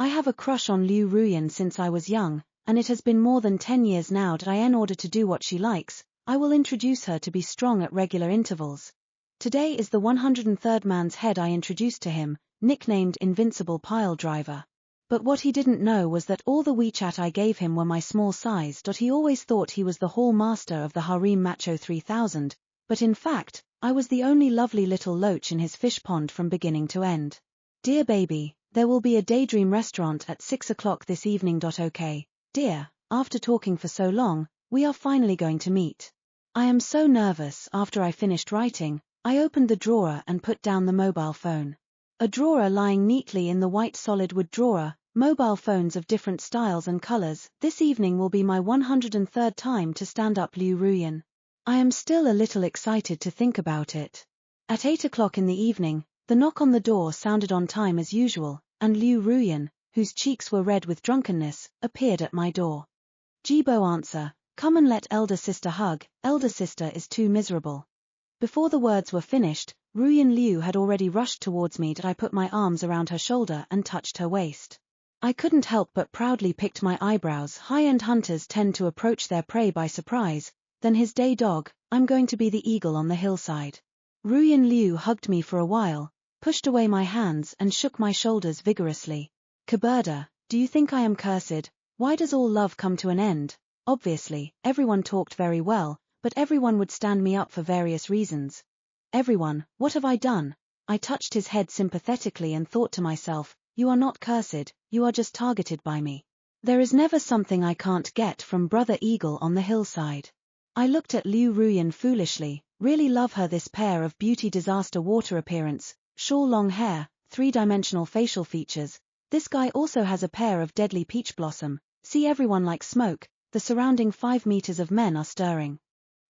I have a crush on Liu Ruyan since I was young, and it has been more than 10 years now that in order to do what she likes, I will introduce her to be strong at regular intervals. Today is the 103rd man's head I introduced to him, nicknamed Invincible Pile Driver. But what he didn't know was that all the WeChat I gave him were my small size. He always thought he was the hall master of the Harem Macho 3000, but in fact, I was the only lovely little loach in his fish pond from beginning to end. Dear baby, there will be a daydream restaurant at 6 o'clock this evening. Okay, dear, after talking for so long, we are finally going to meet. I am so nervous. After I finished writing, I opened the drawer and put down the mobile phone. A drawer lying neatly in the white solid wood drawer, mobile phones of different styles and colors. This evening will be my 103rd time to stand up Liu Ruyan. I am still a little excited to think about it. At 8 o'clock in the evening, the knock on the door sounded on time as usual, and Liu Ruyan, whose cheeks were red with drunkenness, appeared at my door. Jibo answer, come and let elder sister hug, elder sister is too miserable. Before the words were finished, Ruyan Liu had already rushed towards me. I put my arms around her shoulder and touched her waist. I couldn't help but proudly picked my eyebrows. High-end hunters tend to approach their prey by surprise. Then his day dog, I'm going to be the eagle on the hillside. Ruyan Liu hugged me for a while, pushed away my hands and shook my shoulders vigorously. Kaburda, do you think I am cursed? Why does all love come to an end? Obviously, everyone talked very well, but everyone would stand me up for various reasons. Everyone, what have I done? I touched his head sympathetically and thought to myself, you are not cursed, you are just targeted by me. There is never something I can't get from Brother Eagle on the hillside. I looked at Liu Ruyan foolishly, really love her, this pair of beauty disaster water appearance, shawl long hair, three-dimensional facial features. This guy also has a pair of deadly peach blossom, see everyone like smoke, the surrounding 5 meters of men are stirring.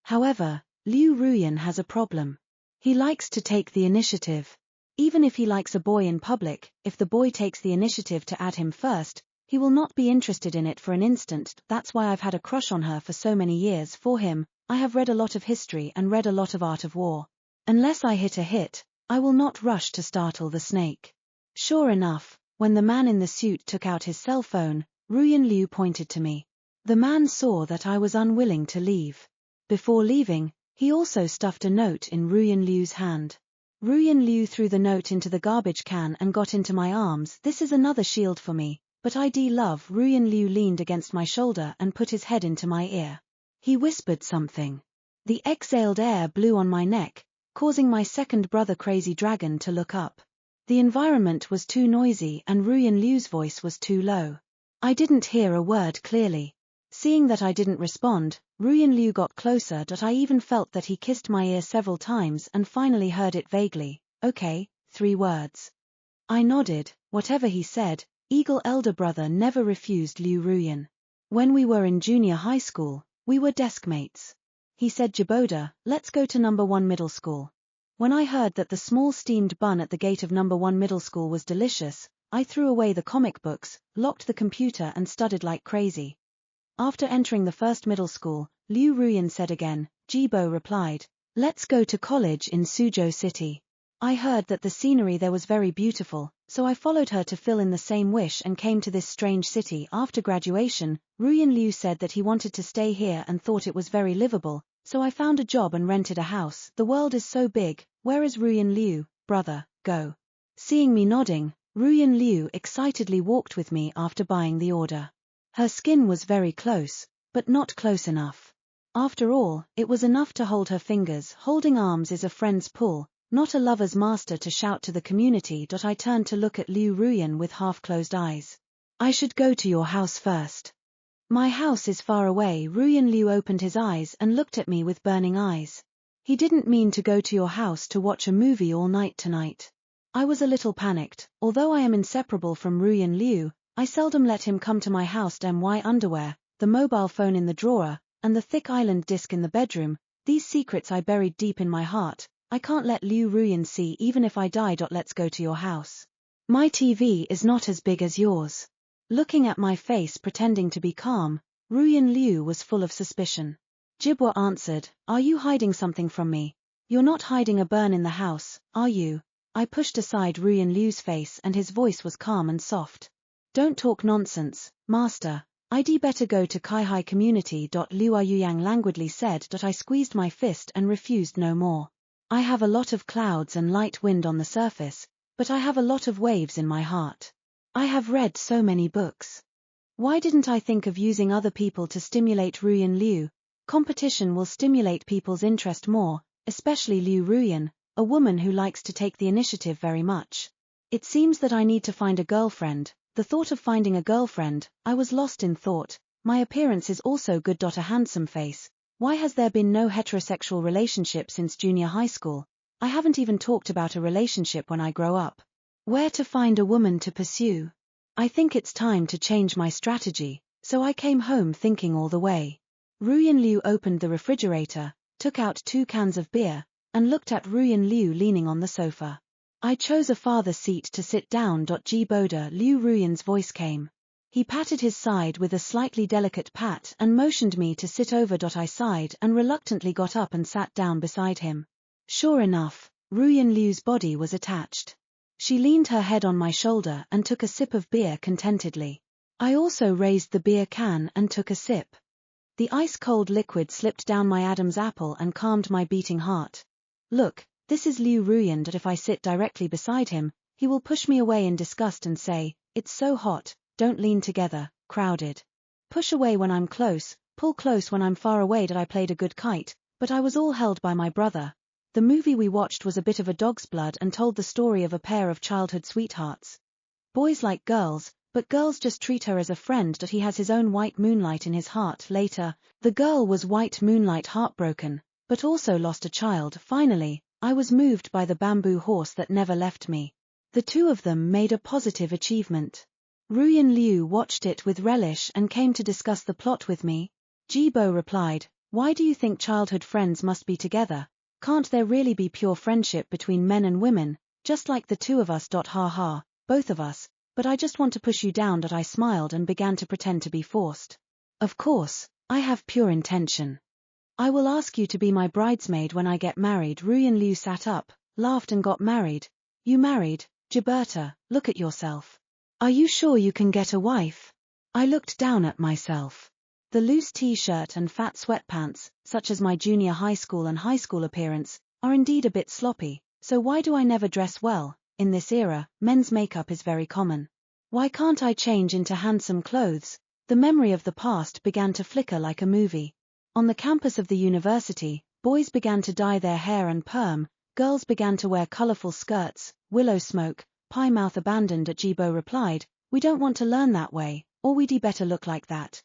However, Liu Ruyan has a problem. He likes to take the initiative. Even if he likes a boy in public, if the boy takes the initiative to add him first, he will not be interested in it for an instant. That's why I've had a crush on her for so many years. For him, I have read a lot of history and read a lot of Art of War. Unless I hit a hit, I will not rush to startle the snake. Sure enough, when the man in the suit took out his cell phone, Ruyan Liu pointed to me. The man saw that I was unwilling to leave. Before leaving, he also stuffed a note in Ruyan Liu's hand. Ruyan Liu threw the note into the garbage can and got into my arms. This is another shield for me, but ID love. Ruyan Liu leaned against my shoulder and put his head into my ear. He whispered something. The exhaled air blew on my neck, causing my second brother Crazy Dragon to look up. The environment was too noisy and Ruyan Liu's voice was too low. I didn't hear a word clearly. Seeing that I didn't respond, Ruyan Liu got closer. I even felt that he kissed my ear several times and finally heard it vaguely. Okay, 3 words. I nodded. Whatever he said, Eagle elder brother never refused Liu Ruyan. When we were in junior high school, we were desk mates. He said, Jaboda, let's go to number 1 middle school. When I heard that the small steamed bun at the gate of number 1 middle school was delicious, I threw away the comic books, locked the computer and studied like crazy. After entering the first middle school, Liu Ruyan said again. Jibo replied, let's go to college in Suzhou City. I heard that the scenery there was very beautiful, so I followed her to fill in the same wish and came to this strange city. After graduation, Ruyan Liu said that he wanted to stay here and thought it was very livable, so I found a job and rented a house. The world is so big, where is Ruyan Liu, brother, go? Seeing me nodding, Ruyan Liu excitedly walked with me after buying the order. Her skin was very close, but not close enough. After all, it was enough to hold her fingers. Holding arms is a friend's pull, not a lover's master to shout to the community. I turned to look at Liu Ruyan with half-closed eyes. I should go to your house first. My house is far away. Ruyan Liu opened his eyes and looked at me with burning eyes. He didn't mean to go to your house to watch a movie all night tonight. I was a little panicked. Although I am inseparable from Ruyan Liu, I seldom let him come to my house. My underwear, the mobile phone in the drawer, and the thick island disc in the bedroom, these secrets I buried deep in my heart. I can't let Liu Ruyan see even if I die. Let's go to your house. My TV is not as big as yours. Looking at my face pretending to be calm, Ruyan Liu was full of suspicion. Jibwa answered, are you hiding something from me? You're not hiding a burn in the house, are you? I pushed aside Ruyan Liu's face and his voice was calm and soft. Don't talk nonsense, master. I'd better go to Kaihai community. Liu Ruyan languidly said. I squeezed my fist and refused no more. I have a lot of clouds and light wind on the surface, but I have a lot of waves in my heart. I have read so many books. Why didn't I think of using other people to stimulate Ruyan Liu? Competition will stimulate people's interest more, especially Liu Ruyan, a woman who likes to take the initiative very much. It seems that I need to find a girlfriend. The thought of finding a girlfriend, I was lost in thought. My appearance is also good. A handsome face. Why has there been no heterosexual relationship since junior high school? I haven't even talked about a relationship when I grow up. Where to find a woman to pursue? I think it's time to change my strategy, so I came home thinking all the way. Ruyan Liu opened the refrigerator, took out 2 cans of beer, and looked at Ruyan Liu leaning on the sofa. I chose a farther seat to sit down. Ji Boda, Liu Ruyan's voice came. He patted his side with a slightly delicate pat and motioned me to sit over. I sighed and reluctantly got up and sat down beside him. Sure enough, Ruyan Liu's body was attached. She leaned her head on my shoulder and took a sip of beer contentedly. I also raised the beer can and took a sip. The ice-cold liquid slipped down my Adam's apple and calmed my beating heart. Look, this is Liu Ruyan. If I sit directly beside him, he will push me away in disgust and say, "It's so hot, don't lean together, crowded." Push away when I'm close, pull close when I'm far away. I played a good kite, but I was all held by my brother. The movie we watched was a bit of a dog's blood and told the story of a pair of childhood sweethearts. Boys like girls, but girls just treat her as a friend. He has his own white moonlight in his heart. Later, the girl was white moonlight heartbroken, but also lost a child. Finally, I was moved by the bamboo horse that never left me. The two of them made a positive achievement. Ruyan Liu watched it with relish and came to discuss the plot with me. Jibo replied, "Why do you think childhood friends must be together? Can't there really be pure friendship between men and women, just like the two of us? Ha ha, both of us, but I just want to push you down." I smiled and began to pretend to be forced. Of course, I have pure intention. I will ask you to be my bridesmaid when I get married. Ruyan Liu sat up, laughed and got married. You married, Gilberta, look at yourself. Are you sure you can get a wife? I looked down at myself. The loose t-shirt and fat sweatpants, such as my junior high school and high school appearance, are indeed a bit sloppy, so why do I never dress well? In this era, men's makeup is very common. Why can't I change into handsome clothes? The memory of the past began to flicker like a movie. On the campus of the university, boys began to dye their hair and perm, girls began to wear colorful skirts. Willow smoke, pie mouth abandoned. Jibo replied, "We don't want to learn that way, or we'd better look like that.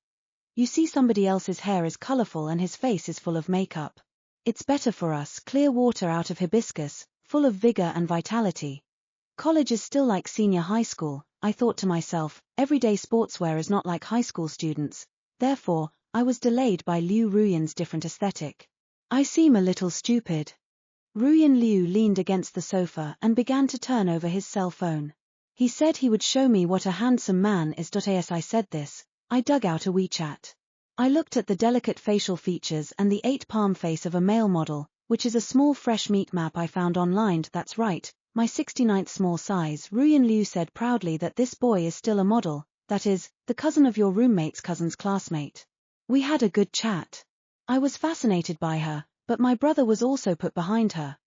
You see, somebody else's hair is colorful and his face is full of makeup. It's better for us, clear water out of hibiscus, full of vigor and vitality." College is still like senior high school, I thought to myself. Everyday sportswear is not like high school students. Therefore, I was delayed by Liu Ruyan's different aesthetic. I seem a little stupid. Ruyan Liu leaned against the sofa and began to turn over his cell phone. He said he would show me what a handsome man is. As I said this, I dug out a WeChat. I looked at the delicate facial features and the 8-palm face of a male model, which is a small fresh meat map I found online. That's right, my 69th small size. Ruyan Liu said proudly that this boy is still a model, that is, the cousin of your roommate's cousin's classmate. We had a good chat. I was fascinated by her, but my brother was also put behind her.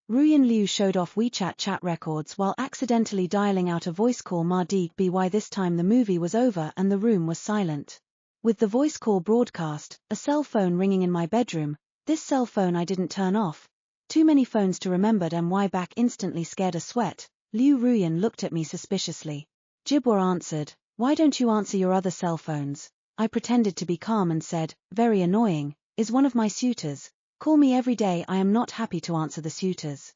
Ruyan Liu showed off WeChat chat records while accidentally dialing out a voice call. By this time the movie was over and the room was silent. With the voice call broadcast, a cell phone ringing in my bedroom, this cell phone I didn't turn off. Too many phones to remember. My back instantly scared a sweat. Liu Ruyan looked at me suspiciously. Jibwa answered, "Why don't you answer your other cell phones?" I pretended to be calm and said, "Very annoying, is one of my suitors. Call me every day. I am not happy to answer the suitors."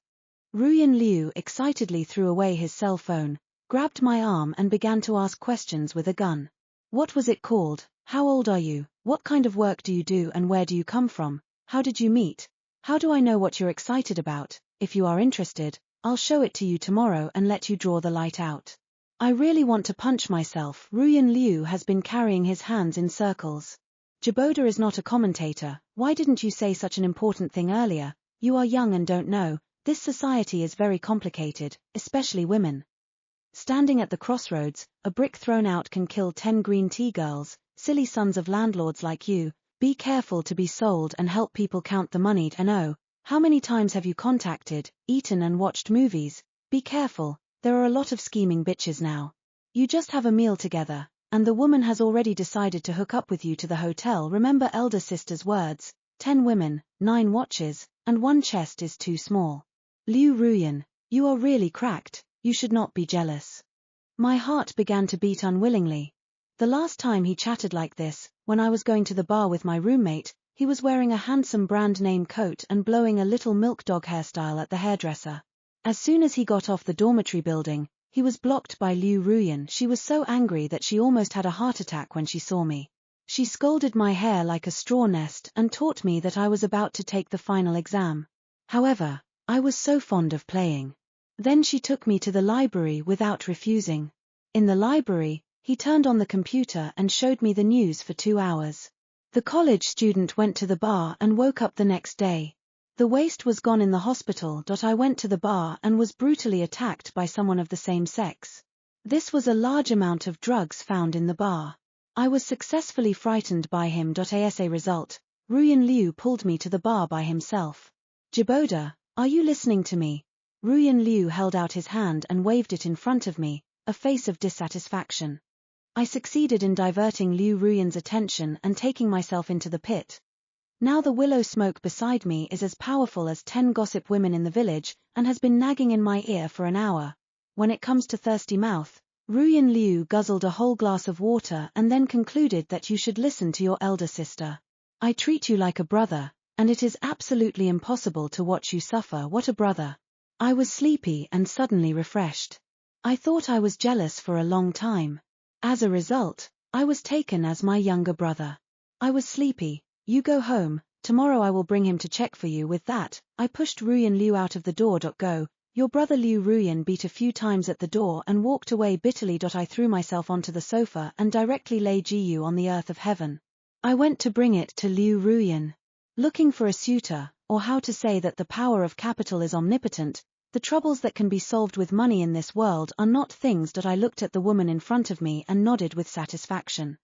Ruyan Liu excitedly threw away his cell phone, grabbed my arm and began to ask questions with a gun. What was it called? How old are you? What kind of work do you do and where do you come from? How did you meet? How do I know what you're excited about? If you are interested, I'll show it to you tomorrow and let you draw the light out. I really want to punch myself. Ruyan Liu has been carrying his hands in circles. Jiboda is not a commentator. Why didn't you say such an important thing earlier? You are young and don't know. This society is very complicated, especially women. Standing at the crossroads, a brick thrown out can kill 10 green tea girls, silly sons of landlords like you. Be careful to be sold and help people count the money. And oh, how many times have you contacted, eaten and watched movies? Be careful, there are a lot of scheming bitches now. You just have a meal together, and the woman has already decided to hook up with you to the hotel. Remember elder sister's words, 10 women, 9 watches, and 1 chest is too small. Liu Ruyan, you are really cracked, you should not be jealous. My heart began to beat unwillingly. The last time he chatted like this, when I was going to the bar with my roommate, he was wearing a handsome brand name coat and blowing a little milk dog hairstyle at the hairdresser. As soon as he got off the dormitory building, he was blocked by Liu Ruyan. She was so angry that she almost had a heart attack when she saw me. She scolded my hair like a straw nest and taught me that I was about to take the final exam. However, I was so fond of playing. Then she took me to the library without refusing. In the library, he turned on the computer and showed me the news for 2 hours. The college student went to the bar and woke up the next day. The waste was gone in the hospital. I went to the bar and was brutally attacked by someone of the same sex. This was a large amount of drugs found in the bar. I was successfully frightened by him. As a result, Ruyan Liu pulled me to the bar by himself. Jiboda, are you listening to me? Ruyan Liu held out his hand and waved it in front of me, a face of dissatisfaction. I succeeded in diverting Liu Ruyan's attention and taking myself into the pit. Now the willow smoke beside me is as powerful as 10 gossip women in the village and has been nagging in my ear for an hour. When it comes to thirsty mouth, Ruyan Liu guzzled a whole glass of water and then concluded that you should listen to your elder sister. I treat you like a brother, and it is absolutely impossible to watch you suffer. What a brother. I was sleepy and suddenly refreshed. I thought I was jealous for a long time. As a result, I was taken as my younger brother. I was sleepy. You go home, tomorrow I will bring him to check for you. With that, I pushed Ruyan Liu out of the door. Go, your brother. Liu Ruyan beat a few times at the door and walked away bitterly. I threw myself onto the sofa and directly lay Gu on the earth of heaven. I went to bring it to Liu Ruyan. Looking for a suitor, or how to say that the power of capital is omnipotent. The troubles that can be solved with money in this world are not things. I looked at the woman in front of me and nodded with satisfaction.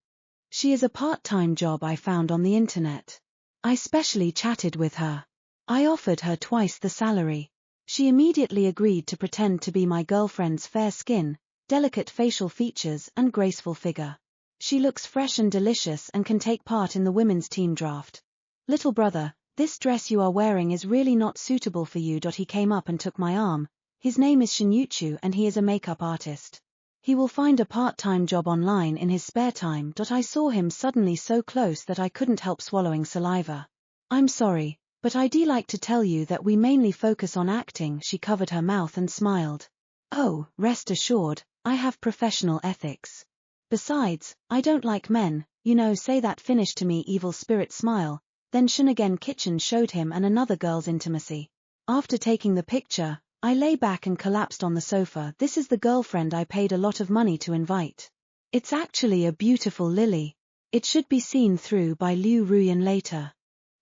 She is a part-time job I found on the internet. I specially chatted with her. I offered her twice the salary. She immediately agreed to pretend to be my girlfriend's fair skin, delicate facial features and graceful figure. She looks fresh and delicious and can take part in the women's team draft. Little brother, this dress you are wearing is really not suitable for you. He came up and took my arm. His name is Shinyuchu and he is a makeup artist. He will find a part-time job online in his spare time. I saw him suddenly so close that I couldn't help swallowing saliva. I'm sorry, but I'd like to tell you that we mainly focus on acting. She covered her mouth and smiled. Oh, rest assured, I have professional ethics. Besides, I don't like men, say that. Finish to me. Evil spirit smile. Then Shinigami Kitchen showed him and another girl's intimacy. After taking the picture, I lay back and collapsed on the sofa. This is the girlfriend I paid a lot of money to invite. It's actually a beautiful lily. It should be seen through by Liu Ruyan later.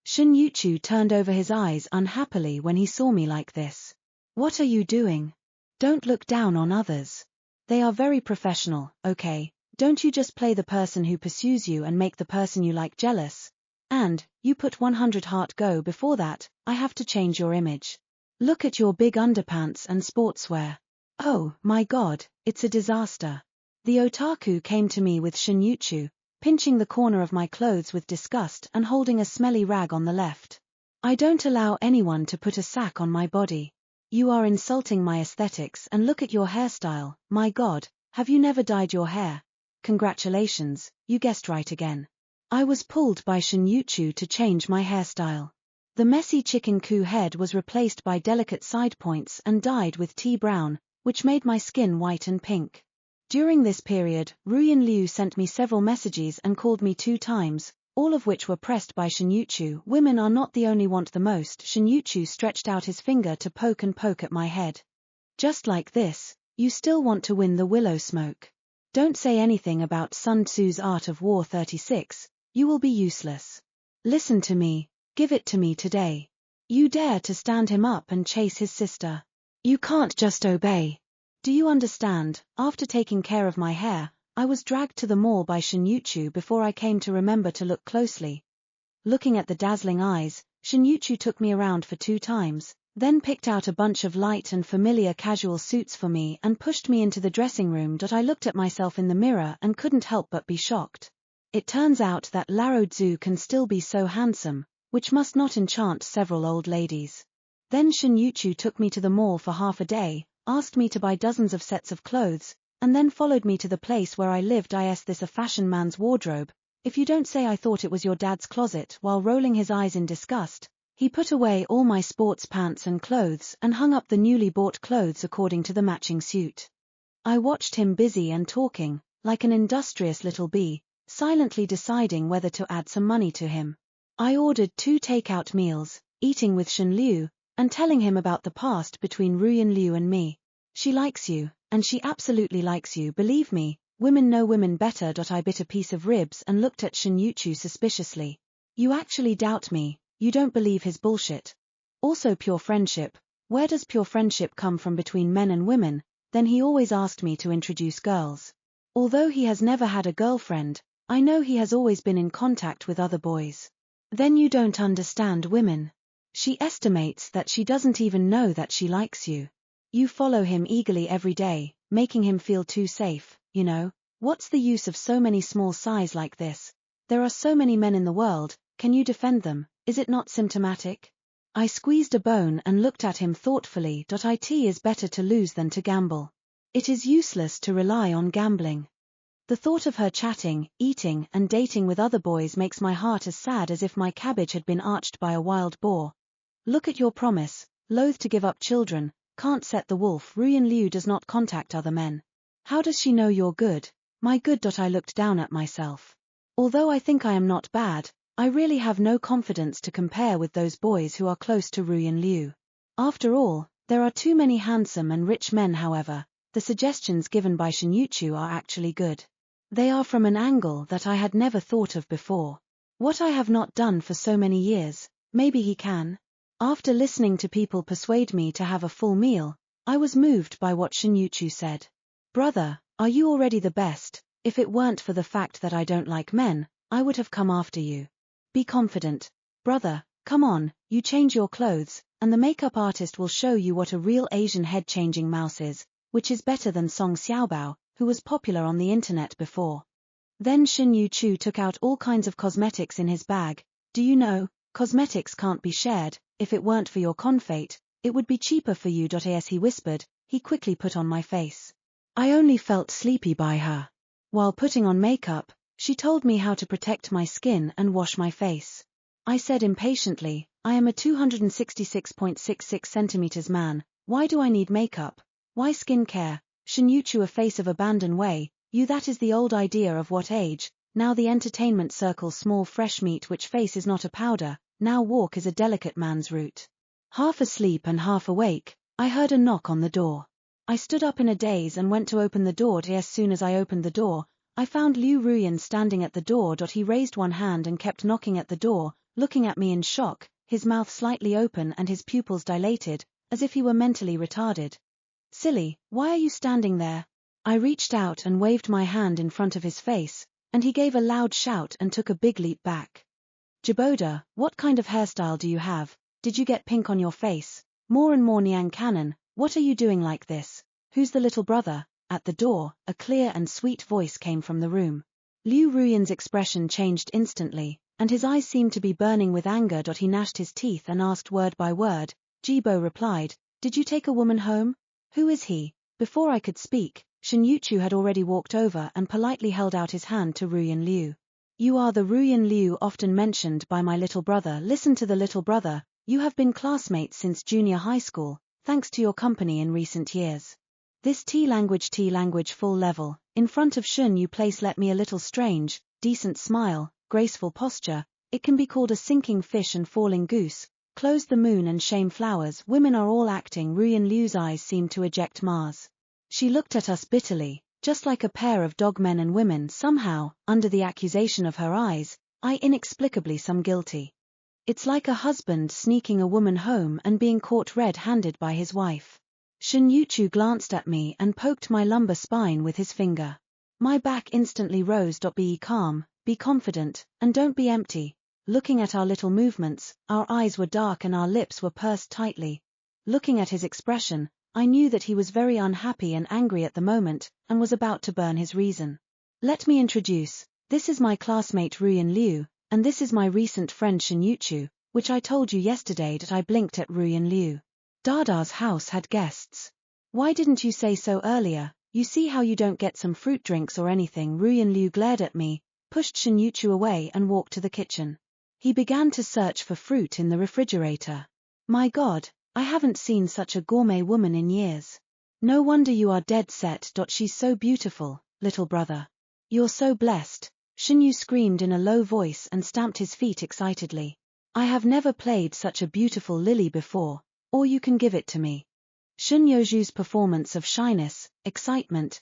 Shinyuchu turned over his eyes unhappily when he saw me like this. What are you doing? Don't look down on others. They are very professional, okay? Don't you just play the person who pursues you and make the person you like jealous? And, you put 100 heart go before that. I have to change your image. Look at your big underpants and sportswear. Oh, my God, it's a disaster. The otaku came to me with Shinyuchu, pinching the corner of my clothes with disgust and holding a smelly rag on the left. I don't allow anyone to put a sack on my body. You are insulting my aesthetics and look at your hairstyle. My God, have you never dyed your hair? Congratulations, you guessed right again. I was pulled by Shinyuchu to change my hairstyle. The messy chicken coo head was replaced by delicate side points and dyed with tea brown, which made my skin white and pink. During this period, Ruyan Liu sent me several messages and called me 2 times, all of which were pressed by Shinyuchu. Women are not the only want the most. Shinyuchu stretched out his finger to poke at my head. Just like this, you still want to win the willow smoke. Don't say anything about Sun Tzu's Art of War 36, you will be useless. Listen to me. Give it to me today. You dare to stand him up and chase his sister. You can't just obey. Do you understand? After taking care of my hair, I was dragged to the mall by Shinyuchu before I came to remember to look closely. Looking at the dazzling eyes, Shinyuchu took me around for 2 times, then picked out a bunch of light and familiar casual suits for me and pushed me into the dressing room. I looked at myself in the mirror and couldn't help but be shocked. It turns out that Larodzu can still be so handsome, which must not enchant several old ladies. Then Shinyuchu took me to the mall for half a day, asked me to buy dozens of sets of clothes, and then followed me to the place where I lived. Is this a fashion man's wardrobe? If you don't say I thought it was your dad's closet. While rolling his eyes in disgust, he put away all my sports pants and clothes and hung up the newly bought clothes according to the matching suit. I watched him busy and talking, like an industrious little bee, silently deciding whether to add some money to him. I ordered 2 takeout meals, eating with Shen Liu, and telling him about the past between Ruyan Liu and me. She likes you, and she absolutely likes you, believe me. Women know women better. I bit a piece of ribs and looked at Shinyuchu suspiciously. You actually doubt me, you don't believe his bullshit. Also pure friendship, where does pure friendship come from between men and women? Then he always asked me to introduce girls. Although he has never had a girlfriend, I know he has always been in contact with other boys. Then you don't understand women. She estimates that she doesn't even know that she likes you. You follow him eagerly every day, making him feel too safe. You know, what's the use of so many small size like this? There are so many men in the world, can you defend them? Is it not symptomatic? I squeezed a bone and looked at him thoughtfully. It is better to lose than to gamble. It is useless to rely on gambling. The thought of her chatting, eating, and dating with other boys makes my heart as sad as if my cabbage had been arched by a wild boar. Look at your promise, loath to give up children, can't set the wolf. Ruyan Liu does not contact other men. How does she know you're good? My good. I looked down at myself. Although I think I am not bad, I really have no confidence to compare with those boys who are close to Ruyan Liu. After all, there are too many handsome and rich men. However, the suggestions given by Shinyuchu are actually good. They are from an angle that I had never thought of before. What I have not done for so many years, maybe he can. After listening to people persuade me to have a full meal, I was moved by what Shinyuchu said. Brother, are you already the best? If it weren't for the fact that I don't like men, I would have come after you. Be confident. Brother, come on, you change your clothes, and the makeup artist will show you what a real Asian head-changing mouse is, which is better than Song Xiaobao, who was popular on the internet before. Then Shinyuchu took out all kinds of cosmetics in his bag. Do you know, cosmetics can't be shared. If it weren't for your confate, it would be cheaper for you. As he whispered, he quickly put on my face. I only felt sleepy by her. While putting on makeup, she told me how to protect my skin and wash my face. I said impatiently, I am a 266.66 centimeters man, why do I need makeup? Why skincare? Shinyuchu, a face of abandon way, you, that is the old idea of what age, now the entertainment circle's small fresh meat, which face is not a powder, now walk is a delicate man's route. Half asleep and half awake, I heard a knock on the door. I stood up in a daze and went to open the door. As soon as I opened the door, I found Liu Ruyan standing at the door. He raised one hand and kept knocking at the door, looking at me in shock, his mouth slightly open and his pupils dilated, as if he were mentally retarded. Silly, why are you standing there? I reached out and waved my hand in front of his face, and he gave a loud shout and took a big leap back. Jiboda, what kind of hairstyle do you have? Did you get pink on your face? More and more Niang Cannon, what are you doing like this? Who's the little brother? At the door, a clear and sweet voice came from the room. Liu Ruyan's expression changed instantly, and his eyes seemed to be burning with anger. He gnashed his teeth and asked word by word. Jibo replied, did you take a woman home? Who is he? Before I could speak, Shinyuchu had already walked over and politely held out his hand to Ruyan Liu. You are the Ruyan Liu often mentioned by my little brother. Listen to the little brother, you have been classmates since junior high school, thanks to your company in recent years. This T-language full level, in front of Shun you place let me a little strange, decent smile, graceful posture, it can be called a sinking fish and falling goose, close the moon and shame flowers. Women are all acting. Ruyan Liu's eyes seemed to eject Mars. She looked at us bitterly, just like a pair of dog men and women. Somehow, under the accusation of her eyes, I inexplicably some guilty. It's like a husband sneaking a woman home and being caught red-handed by his wife. Shin Yuchu glanced at me and poked my lumbar spine with his finger. My back instantly rose. Be calm, be confident, and don't be empty. Looking at our little movements, our eyes were dark and our lips were pursed tightly. Looking at his expression, I knew that he was very unhappy and angry at the moment, and was about to burn his reason. Let me introduce, this is my classmate Ruyan Liu, and this is my recent friend Shin Yuchu, which I told you yesterday that I blinked at Ruyan Liu. Dada's house had guests. Why didn't you say so earlier? You see how you don't get some fruit drinks or anything? Ruyan Liu glared at me, pushed Shin Yuchu away and walked to the kitchen. He began to search for fruit in the refrigerator. My God, I haven't seen such a gourmet woman in years. No wonder you are dead set. She's so beautiful, little brother. You're so blessed. Shin Yu screamed in a low voice and stamped his feet excitedly. I have never played such a beautiful lily before. Or you can give it to me. Shin Yoju's performance of shyness, excitement,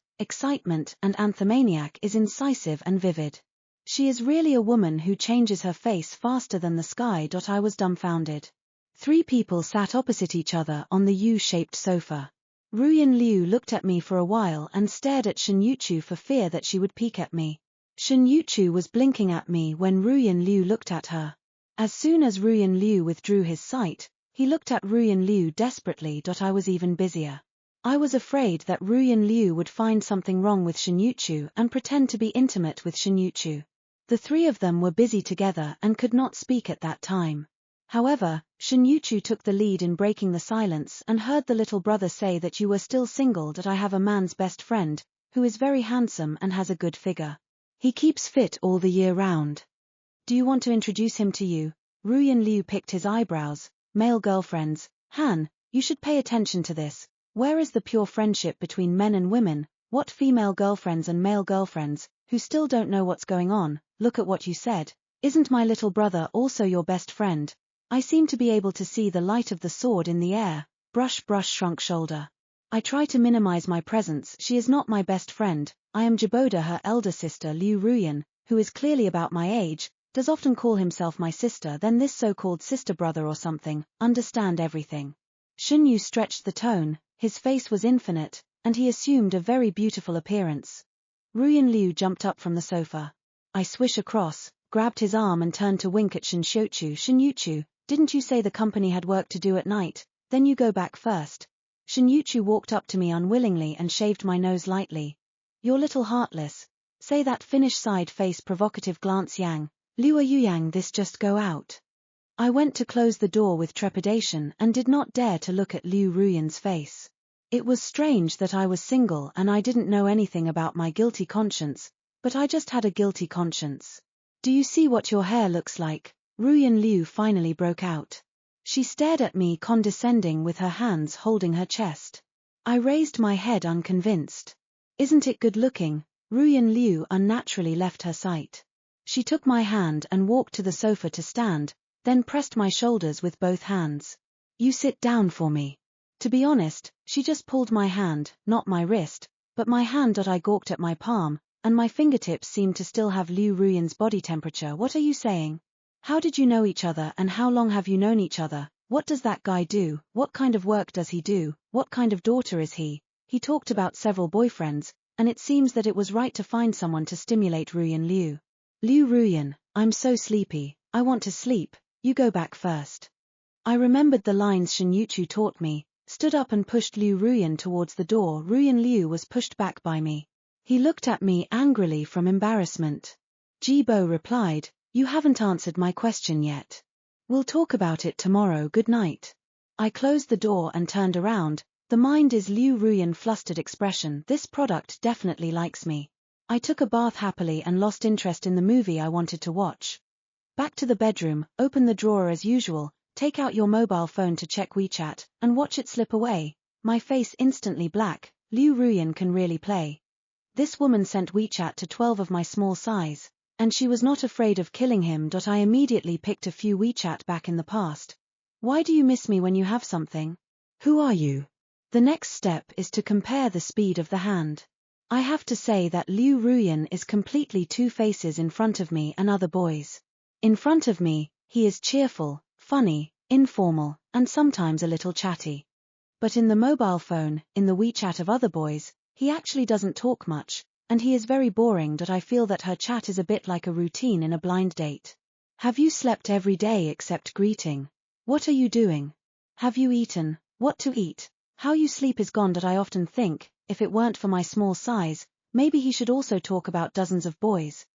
and anthemaniac is incisive and vivid. She is really a woman who changes her face faster than the sky. I was dumbfounded. 3 people sat opposite each other on the U-shaped sofa. Ruyan Liu looked at me for a while and stared at Shin Yuchu for fear that she would peek at me. Shin Yuchu was blinking at me when Ruyan Liu looked at her. As soon as Ruyan Liu withdrew his sight, he looked at Ruyan Liu desperately. I was even busier. I was afraid that Ruyan Liu would find something wrong with Shin Yuchu and pretend to be intimate with Shin Yuchu. The 3 of them were busy together and could not speak at that time. However, Shin Yuchu took the lead in breaking the silence and heard the little brother say that you were still single. I have a man's best friend, who is very handsome and has a good figure. He keeps fit all the year round. Do you want to introduce him to you? Ruyan Liu picked his eyebrows. Male girlfriends, Han, you should pay attention to this. Where is the pure friendship between men and women? What female girlfriends and male girlfriends, who still don't know what's going on? Look at what you said. Isn't my little brother also your best friend? I seem to be able to see the light of the sword in the air. Brush shrunk shoulder. I try to minimize my presence. She is not my best friend. I am Jiboda, her elder sister Liu Ruyan, who is clearly about my age, does often call himself my sister, then this so-called sister brother or something, understand everything. Shin Yu stretched the tone, his face was infinite, and he assumed a very beautiful appearance. Ruyan Liu jumped up from the sofa. I swish across, grabbed his arm and turned to wink at Shin Yuchu, didn't you say the company had work to do at night? Then you go back first. Shin Yuchu walked up to me unwillingly and shaved my nose lightly. You're little heartless. Say that, Finnish side-face provocative glance. Yang. Liu Yuyang, this just go out. I went to close the door with trepidation and did not dare to look at Liu Ruyan's face. It was strange that I was single and I didn't know anything about my guilty conscience, but I just had a guilty conscience. Do you see what your hair looks like? Ruyan Liu finally broke out. She stared at me condescending with her hands holding her chest. I raised my head unconvinced. Isn't it good looking? Ruyan Liu unnaturally left her sight. She took my hand and walked to the sofa to stand, then pressed my shoulders with both hands. You sit down for me. To be honest, she just pulled my hand, not my wrist, but my hand. I gawked at my palm, and my fingertips seemed to still have Liu Ruyan's body temperature. What are you saying? How did you know each other and how long have you known each other? What does that guy do? What kind of work does he do? What kind of daughter is he? He talked about several boyfriends, and it seems that it was right to find someone to stimulate Ruyan Liu. Liu Ruyan, I'm so sleepy, I want to sleep, you go back first. I remembered the lines Shin Yuchu taught me, stood up and pushed Liu Ruyan towards the door. Ruyan Liu was pushed back by me. He looked at me angrily from embarrassment. Jibo replied, you haven't answered my question yet. We'll talk about it tomorrow. Good night. I closed the door and turned around. The mind is Liu Ruyan flustered expression. This product definitely likes me. I took a bath happily and lost interest in the movie I wanted to watch. Back to the bedroom, open the drawer as usual, take out your mobile phone to check WeChat, and watch it slip away. My face instantly black. Liu Ruyan can really play. This woman sent WeChat to 12 of my small size, and she was not afraid of killing him. I immediately picked a few WeChat back in the past. Why do you miss me when you have something? Who are you? The next step is to compare the speed of the hand. I have to say that Liu Ruyan is completely 2 faces in front of me and other boys. In front of me, he is cheerful, funny, informal, and sometimes a little chatty. But in the mobile phone, in the WeChat of other boys, he actually doesn't talk much, and he is very boring. I feel that her chat is a bit like a routine in a blind date. Have you slept every day except greeting? What are you doing? Have you eaten? What to eat? How you sleep is gone. I often think, if it weren't for my small size, maybe he should also talk about dozens of boys.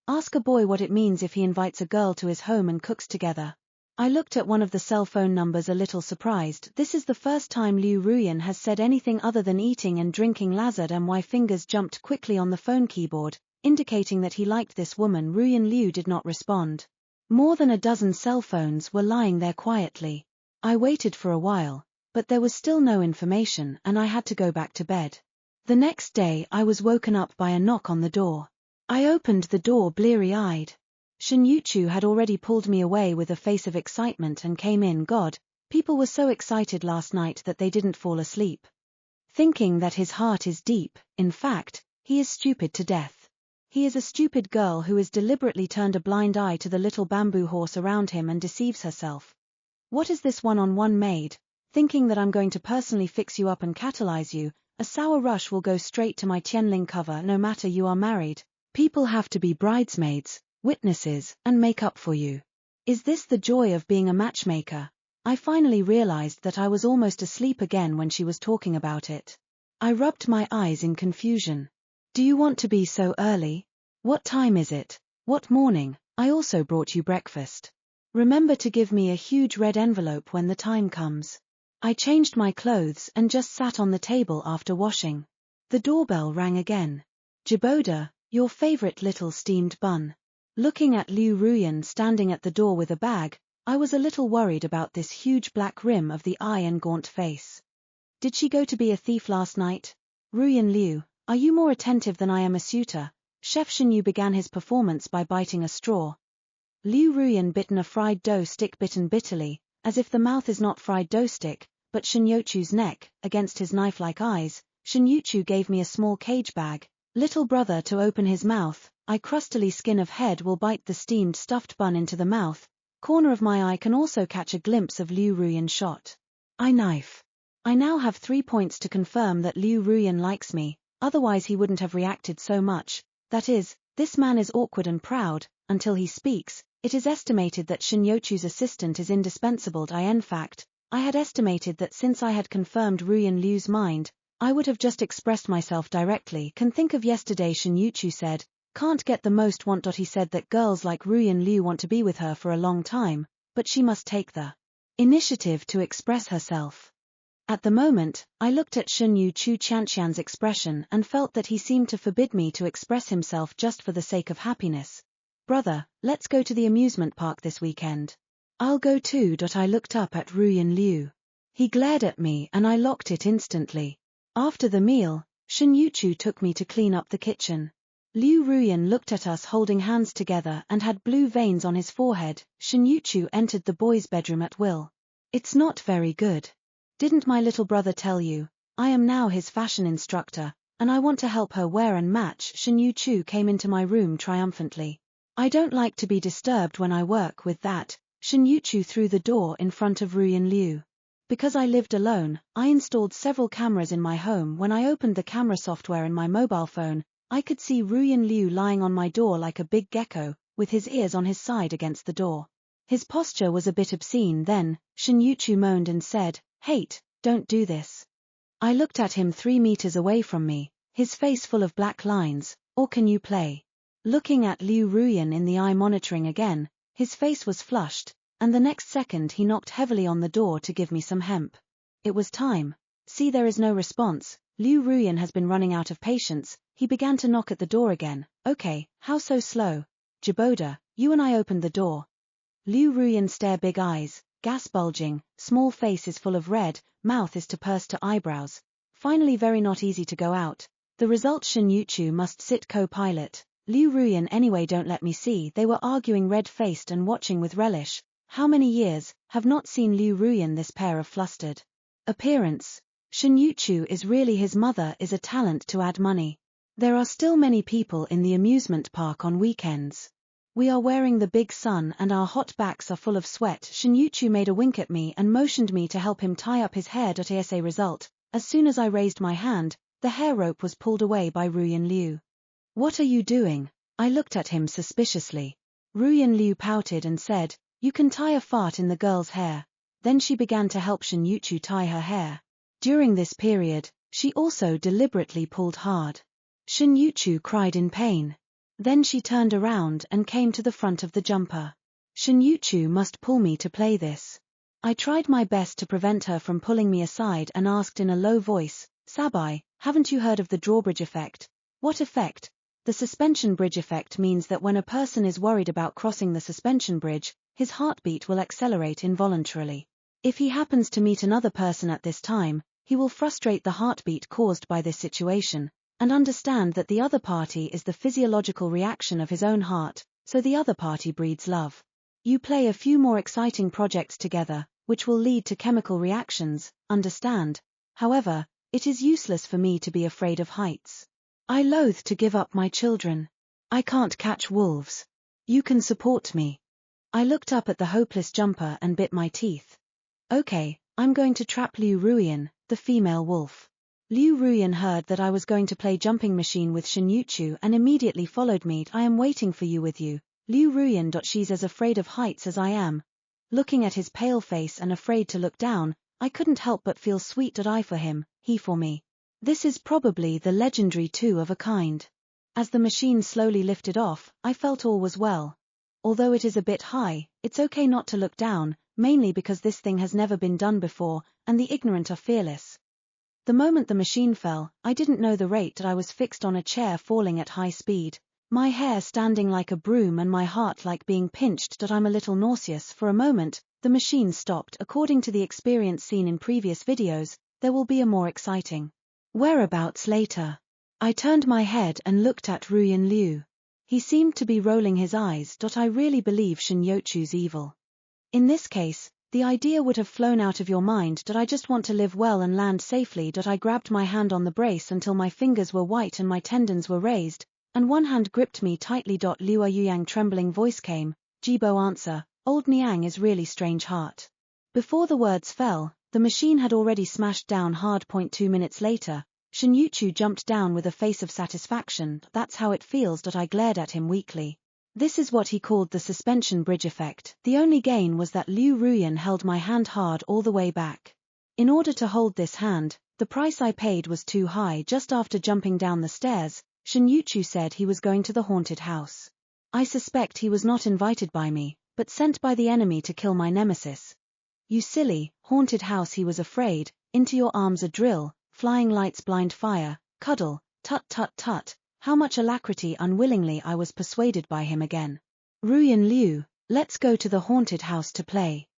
Ask a boy what it means if he invites a girl to his home and cooks together. I looked at one of the cell phone numbers a little surprised. This is the first time Liu Ruyan has said anything other than eating and drinking. Lazard and my fingers jumped quickly on the phone keyboard, indicating that he liked this woman. Ruyan Liu did not respond. More than a dozen cell phones were lying there quietly. I waited for a while, but there was still no information and I had to go back to bed. The next day I was woken up by a knock on the door. I opened the door bleary-eyed. Shen Yuchu had already pulled me away with a face of excitement and came in. God, people were so excited last night that they didn't fall asleep. Thinking that his heart is deep, in fact, he is stupid to death. He is a stupid girl who is deliberately turned a blind eye to the little bamboo horse around him and deceives herself. What is this one-on-one maid? Thinking that I'm going to personally fix you up and catalyze you, a sour rush will go straight to my Tianling cover. No matter you are married, people have to be bridesmaids, witnesses, and make up for you. Is this the joy of being a matchmaker? I finally realized that I was almost asleep again when she was talking about it. I rubbed my eyes in confusion. Do you want to be so early? What time is it? What morning? I also brought you breakfast. Remember to give me a huge red envelope when the time comes. I changed my clothes and just sat on the table after washing. The doorbell rang again. Jiboda, your favorite little steamed bun. Looking at Liu Ruyan standing at the door with a bag, I was a little worried about this huge black rim of the eye and gaunt face. Did she go to be a thief last night? Ruyan Liu, are you more attentive than I am a suitor? Chef Shen Yu began his performance by biting a straw. Liu Ruyan bitten a fried dough stick bitten bitterly, as if the mouth is not fried dough stick, but Shen Yuchu's neck, against his knife-like eyes. Shen Yuchu gave me a small cage bag. Little brother to open his mouth, I crustily skin of head will bite the steamed stuffed bun into the mouth. Corner of my eye can also catch a glimpse of Liu Ruyan shot. I knife. I now have 3 points to confirm that Liu Ruyan likes me, otherwise he wouldn't have reacted so much. That is, this man is awkward and proud, until he speaks. It is estimated that Shen Yuchu's assistant is indispensable. In fact, I had estimated that since I had confirmed Ruyan Liu's mind, I would have just expressed myself directly. Can think of yesterday Shen Yuchu said, can't get the most want. He said that girls like Ruyan Liu want to be with her for a long time, but she must take the initiative to express herself. At the moment, I looked at Shen Yuchu Qianqian's expression and felt that he seemed to forbid me to express himself just for the sake of happiness. Brother, let's go to the amusement park this weekend. I'll go too. I looked up at Ruyan Liu. He glared at me and I locked it instantly. After the meal, Shen Yuchu took me to clean up the kitchen. Liu Ruyan looked at us holding hands together and had blue veins on his forehead. Shen Yuchu entered the boys' bedroom at will. It's not very good. Didn't my little brother tell you? I am now his fashion instructor, and I want to help her wear and match. Shen Yuchu came into my room triumphantly. I don't like to be disturbed when I work. With that, Shen Yuchu threw the door in front of Ruyan Liu. Because I lived alone, I installed several cameras in my home. When I opened the camera software in my mobile phone, I could see Ruyan Liu lying on my door like a big gecko, with his ears on his side against the door. His posture was a bit obscene. Then, Shen Yuchu moaned and said, "Hate, don't do this." I looked at him 3 meters away from me, his face full of black lines. Or can you play? Looking at Liu Ruyan in the eye monitoring again, his face was flushed, and the next second he knocked heavily on the door to give me some hemp. It was time. See, there is no response. Liu Ruyan has been running out of patience. He began to knock at the door again. Okay, how so slow? Jiboda, you and I opened the door. Liu Ruyan stare big eyes, gas bulging, small face is full of red, mouth is to purse to eyebrows. Finally very not easy to go out. The result Shen Yuchu must sit co-pilot. Liu Ruyan anyway don't let me see. They were arguing red-faced and watching with relish. How many years, have not seen Liu Ruyan this pair of flustered appearance. Shen Yuchu is really his mother is a talent to add money. There are still many people in the amusement park on weekends. We are wearing the big sun and our hot backs are full of sweat. Shinjuchu made a wink at me and motioned me to help him tie up his hair. As a result, as soon as I raised my hand, the hair rope was pulled away by Ruyan Liu. What are you doing? I looked at him suspiciously. Ruyan Liu pouted and said, you can tie a fart in the girl's hair. Then she began to help Shinjuchu tie her hair. During this period, she also deliberately pulled hard. Shinjuchu cried in pain. Then she turned around and came to the front of the jumper. Shinjuchu must pull me to play this. I tried my best to prevent her from pulling me aside and asked in a low voice, Sabai, haven't you heard of the drawbridge effect? What effect? The suspension bridge effect means that when a person is worried about crossing the suspension bridge, his heartbeat will accelerate involuntarily. If he happens to meet another person at this time, he will frustrate the heartbeat caused by this situation, and understand that the other party is the physiological reaction of his own heart, so the other party breeds love. You play a few more exciting projects together, which will lead to chemical reactions, understand? However, it is useless for me to be afraid of heights. I loathe to give up my children. I can't catch wolves. You can support me. I looked up at the hopeless jumper and bit my teeth. Okay, I'm going to trap Liu Ruyan, the female wolf. Liu Ruyan heard that I was going to play jumping machine with Shinjuchu and immediately followed me. I am waiting for you with you, Liu Ruyan. She's as afraid of heights as I am. Looking at his pale face and afraid to look down, I couldn't help but feel sweet. I for him, he for me. This is probably the legendary two of a kind. As the machine slowly lifted off, I felt all was well. Although it is a bit high, it's okay not to look down, mainly because this thing has never been done before, and the ignorant are fearless. The moment the machine fell, I didn't know the rate that I was fixed on a chair falling at high speed, my hair standing like a broom and my heart like being pinched. I'm a little nauseous. For a moment, the machine stopped. According to the experience seen in previous videos, there will be a more exciting whereabouts later. I turned my head and looked at Ruyan Liu. He seemed to be rolling his eyes. I really believe Shinjuchu's evil. In this case, the idea would have flown out of your mind. I just want to live well and land safely. I grabbed my hand on the brace until my fingers were white and my tendons were raised, and one hand gripped me tightly. Liu Ruyan trembling voice came, Jibo answer, old Niang is really strange heart. Before the words fell, the machine had already smashed down hard. 2 minutes later, Shinjuchu jumped down with a face of satisfaction. That's how it feels. I glared at him weakly. This is what he called the suspension bridge effect. The only gain was that Liu Ruyan held my hand hard all the way back. In order to hold this hand, the price I paid was too high. Just after jumping down the stairs, Shinjuchu said he was going to the haunted house. I suspect he was not invited by me, but sent by the enemy to kill my nemesis. You silly, haunted house. He was afraid. Into your arms a drill, flying lights blind fire, cuddle, tut tut tut. How much alacrity. Unwillingly I was persuaded by him again. Ruyan Liu, let's go to the haunted house to play.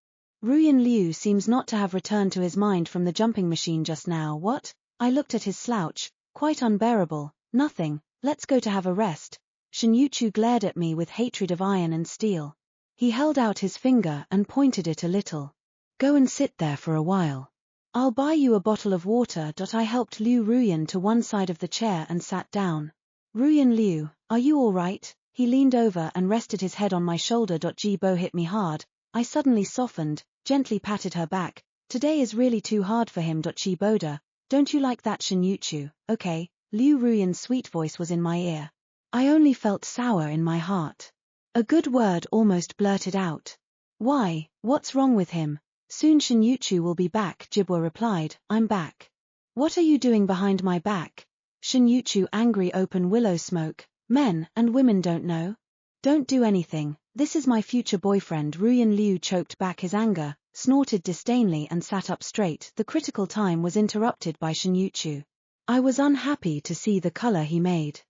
Ruyan Liu seems not to have returned to his mind from the jumping machine just now. What? I looked at his slouch, quite unbearable. Nothing, let's go to have a rest. Shinjuchu glared at me with hatred of iron and steel. He held out his finger and pointed it a little. Go and sit there for a while. I'll buy you a bottle of water. I helped Liu Ruyan to one side of the chair and sat down. Ruyan Liu, are you all right? He leaned over and rested his head on my shoulder. Jibo hit me hard. I suddenly softened, gently patted her back. Today is really too hard for him. Jiboda, don't you like that? Shinjuchu, okay. Liu Ruyan's sweet voice was in my ear. I only felt sour in my heart. A good word almost blurted out. Why, what's wrong with him? Soon Shinjuchu will be back. Jibo replied, I'm back. What are you doing behind my back? Shinjuchu angry. Open willow smoke. Men and women don't know. Don't do anything, this is my future boyfriend. Ruyan Liu choked back his anger, snorted disdainly and sat up straight. The critical time was interrupted by Shinjuchu. I was unhappy to see the color he made.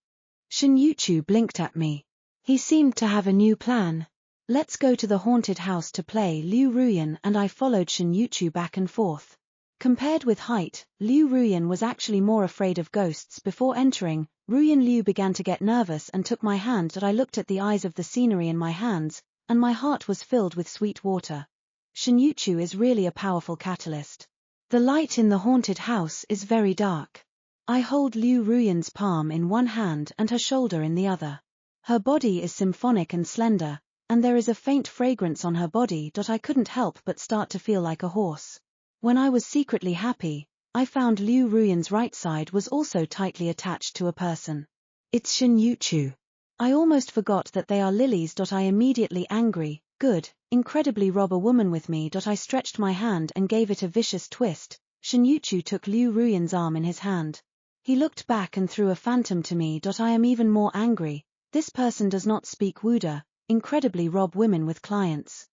Shinjuchu blinked at me. He seemed to have a new plan. Let's go to the haunted house to play. Liu Ruyan and I followed Shinjuchu back and forth. Compared with height, Liu Ruyan was actually more afraid of ghosts. Before entering, Ruyan Liu began to get nervous and took my hand. I looked at the eyes of the scenery in my hands, and my heart was filled with sweet water. Shinjuchu is really a powerful catalyst. The light in the haunted house is very dark. I hold Liu Ruyan's palm in one hand and her shoulder in the other. Her body is symphonic and slender, and there is a faint fragrance on her body. I couldn't help but start to feel like a horse. When I was secretly happy, I found Liu Ruyan's right side was also tightly attached to a person. It's Shin Yuchu. I almost forgot that they are lilies. I immediately angry, good, incredibly rob a woman with me. I stretched my hand and gave it a vicious twist. Shin Yuchu took Liu Ruyan's arm in his hand. He looked back and threw a phantom to me. I am even more angry. This person does not speak Wuda, incredibly rob women with clients.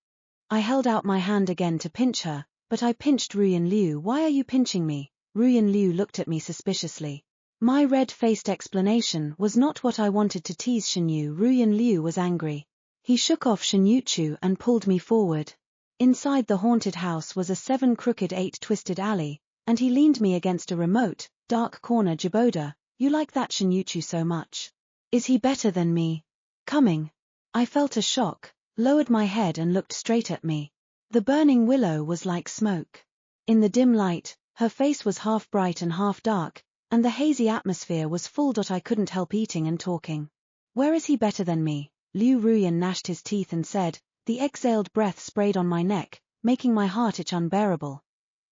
I held out my hand again to pinch her, but I pinched Ruyan Liu. Why are you pinching me? Ruyan Liu looked at me suspiciously. My red-faced explanation was not what I wanted to tease Shinyu. Ruyan Liu was angry. He shook off Shinyuchu and pulled me forward. Inside the haunted house was a 7 crooked 8 twisted alley, and he leaned me against a remote, dark corner. Jiboda, you like that Shinyuchu so much? Is he better than me? Coming. I felt a shock, lowered my head and looked straight at me. The burning willow was like smoke. In the dim light, her face was half bright and half dark, and the hazy atmosphere was full. I couldn't help eating and talking. Where is he better than me? Liu Ruyan gnashed his teeth and said. The exhaled breath sprayed on my neck, making my heart itch unbearable.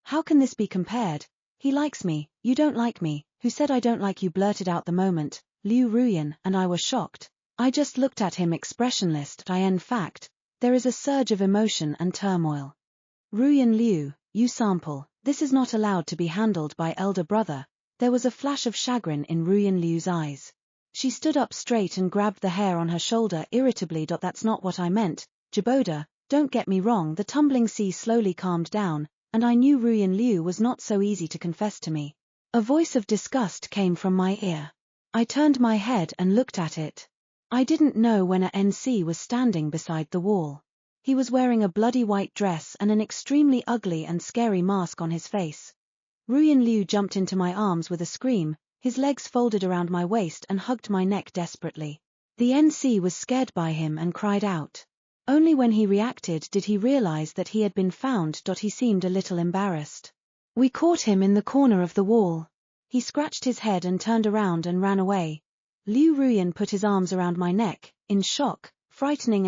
How can this be compared? He likes me, you don't like me. Who said I don't like you? Blurted out the moment. Liu Ruyan and I were shocked. I just looked at him expressionless. In fact, there is a surge of emotion and turmoil. Ruyan Liu, you sample, this is not allowed to be handled by elder brother. There was a flash of chagrin in Ruyan Liu's eyes. She stood up straight and grabbed the hair on her shoulder irritably. That's not what I meant, Jiboda, don't get me wrong. The tumbling sea slowly calmed down, and I knew Ruyan Liu was not so easy to confess to me. A voice of disgust came from my ear. I turned my head and looked at it. I didn't know when a NC was standing beside the wall. He was wearing a bloody white dress and an extremely ugly and scary mask on his face. Ruyan Liu jumped into my arms with a scream, his legs folded around my waist and hugged my neck desperately. The NC was scared by him and cried out. Only when he reacted did he realize that he had been found. He seemed a little embarrassed. We caught him in the corner of the wall. He scratched his head and turned around and ran away. Liu Ruyan put his arms around my neck, in shock, frightening.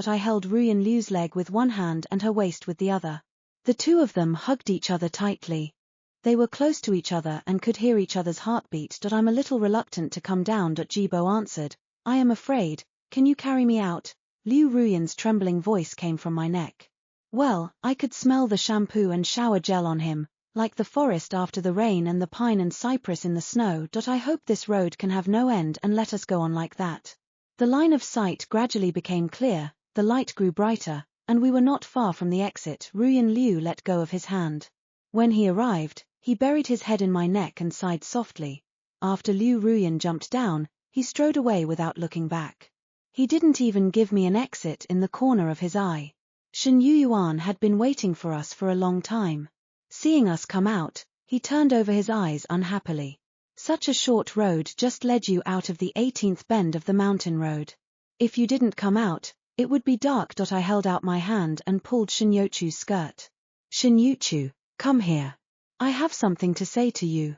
I held Ruyan Liu's leg with one hand and her waist with the other. The two of them hugged each other tightly. They were close to each other and could hear each other's heartbeat. I'm a little reluctant to come down. Jibo answered. I am afraid. Can you carry me out? Liu Ruyan's trembling voice came from my neck. Well, I could smell the shampoo and shower gel on him, like the forest after the rain and the pine and cypress in the snow. I hope this road can have no end and let us go on like that. The line of sight gradually became clear, the light grew brighter, and we were not far from the exit. Ruyan Liu let go of his hand. When he arrived, he buried his head in my neck and sighed softly. After Liu Ruyan jumped down, he strode away without looking back. He didn't even give me an exit in the corner of his eye. Shen Yuan had been waiting for us for a long time. Seeing us come out, he turned over his eyes unhappily. Such a short road just led you out of the 18th bend of the mountain road. If you didn't come out, it would be dark. I held out my hand and pulled Shinyuchu's skirt. Shinyuchu, come here. I have something to say to you.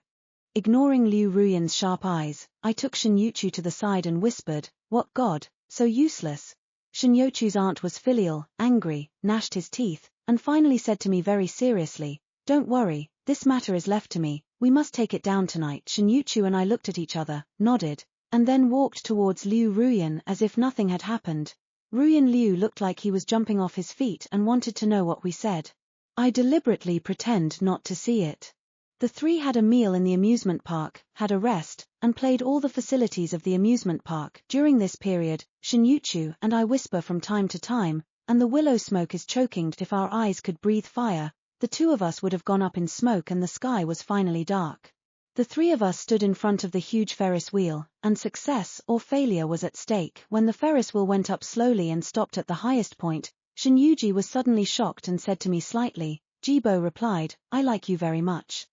Ignoring Liu Ruyan's sharp eyes, I took Shinyuchu to the side and whispered, what god, so useless? Shinyuchu's aunt was filial, angry, gnashed his teeth, and finally said to me very seriously, don't worry, this matter is left to me, we must take it down tonight. Shinyuchu and I looked at each other, nodded, and then walked towards Liu Ruyan as if nothing had happened. Ruyan Liu looked like he was jumping off his feet and wanted to know what we said. I deliberately pretend not to see it. The three had a meal in the amusement park, had a rest, and played all the facilities of the amusement park. During this period, Shinyuchu and I whisper from time to time, and the willow smoke is choking. If our eyes could breathe fire, the two of us would have gone up in smoke and the sky was finally dark. The three of us stood in front of the huge Ferris wheel, and success or failure was at stake. When the Ferris wheel went up slowly and stopped at the highest point, Shinyuji was suddenly shocked and said to me slightly, Jibo replied, I like you very much.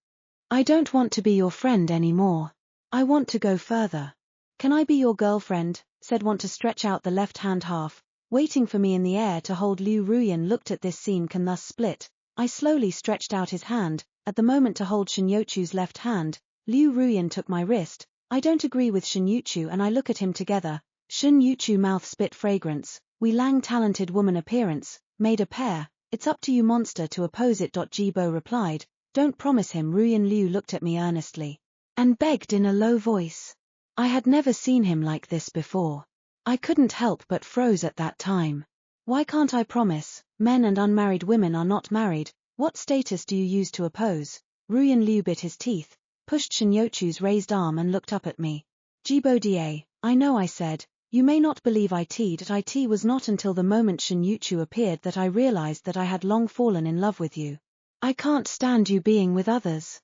I don't want to be your friend anymore. I want to go further. Can I be your girlfriend? Said want to stretch out the left hand half, waiting for me in the air to hold. Liu Ruyan looked at this scene can thus split. I slowly stretched out his hand, at the moment to hold Shinyuchu's left hand. Liu Ruyan took my wrist. I don't agree with Shinyuchu and I look at him together. Shun Yuchu mouth spit fragrance, we lang talented woman appearance, made a pair, it's up to you monster to oppose it. Jibo replied, don't promise him. Ruyan Liu looked at me earnestly and begged in a low voice. I had never seen him like this before. I couldn't help but froze at that time. Why can't I promise? Men and unmarried women are not married. What status do you use to oppose? Ruyan Liu bit his teeth, pushed Shinyochu's raised arm and looked up at me. Jibo Da, I know, I said. You may not believe it was not until the moment Shinyochu appeared that I realized that I had long fallen in love with you. I can't stand you being with others.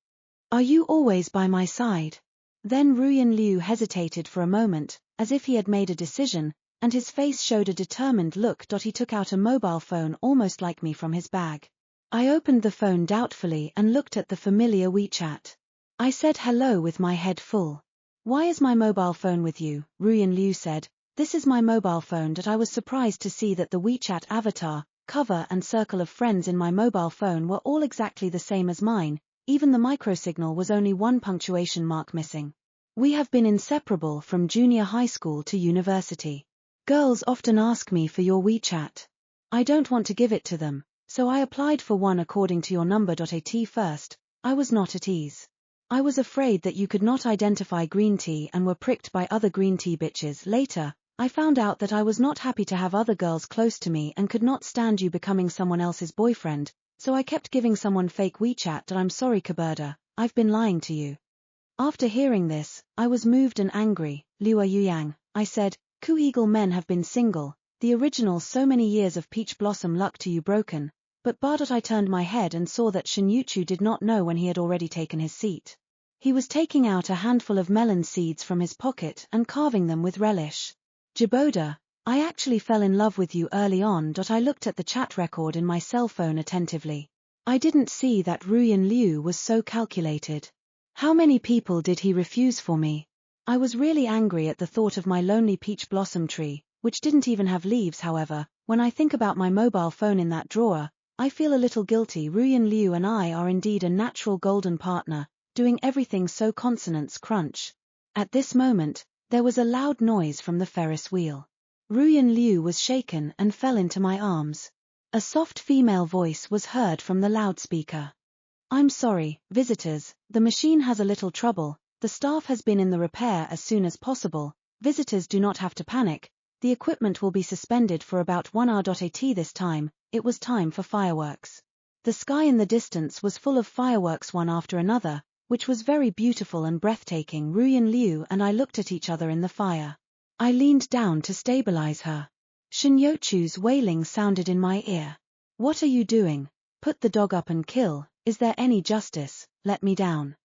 Are you always by my side? Then Ruyan Liu hesitated for a moment, as if he had made a decision, and his face showed a determined look. He took out a mobile phone almost like me from his bag. I opened the phone doubtfully and looked at the familiar WeChat. I said hello with my head full. Why is my mobile phone with you? Ruyan Liu said, this is my mobile phone. I was surprised to see that the WeChat avatar, cover and circle of friends in my mobile phone were all exactly the same as mine, even the microsignal was only one punctuation mark missing. We have been inseparable from junior high school to university. Girls often ask me for your WeChat. I don't want to give it to them, so I applied for one according to your number. At first, I was not at ease. I was afraid that you could not identify green tea and were pricked by other green tea bitches. Later, I found out that I was not happy to have other girls close to me and could not stand you becoming someone else's boyfriend, so I kept giving someone fake WeChat. I'm sorry, Kaburda, I've been lying to you. After hearing this, I was moved and angry. Liu Ruyan, I said, Ku Eagle men have been single, the original so many years of peach blossom luck to you broken, but I turned my head and saw that Shinyuchu did not know when he had already taken his seat. He was taking out a handful of melon seeds from his pocket and carving them with relish. Jiboda, I actually fell in love with you early on. I looked at the chat record in my cell phone attentively. I didn't see that Ruyan Liu was so calculated. How many people did he refuse for me? I was really angry at the thought of my lonely peach blossom tree, which didn't even have leaves. However, when I think about my mobile phone in that drawer, I feel a little guilty. Ruyan Liu and I are indeed a natural golden partner, doing everything so consonants crunch. At this moment, there was a loud noise from the Ferris wheel. Ruyan Liu was shaken and fell into my arms. A soft female voice was heard from the loudspeaker. I'm sorry, visitors, the machine has a little trouble, the staff has been in the repair as soon as possible, visitors do not have to panic, the equipment will be suspended for about 1 hour. At this time, it was time for fireworks. The sky in the distance was full of fireworks one after another, which was very beautiful and breathtaking. Ruyan Liu and I looked at each other in the fire. I leaned down to stabilize her. Shinyochu's wailing sounded in my ear. What are you doing? Put the dog up and kill, is there any justice? Let me down.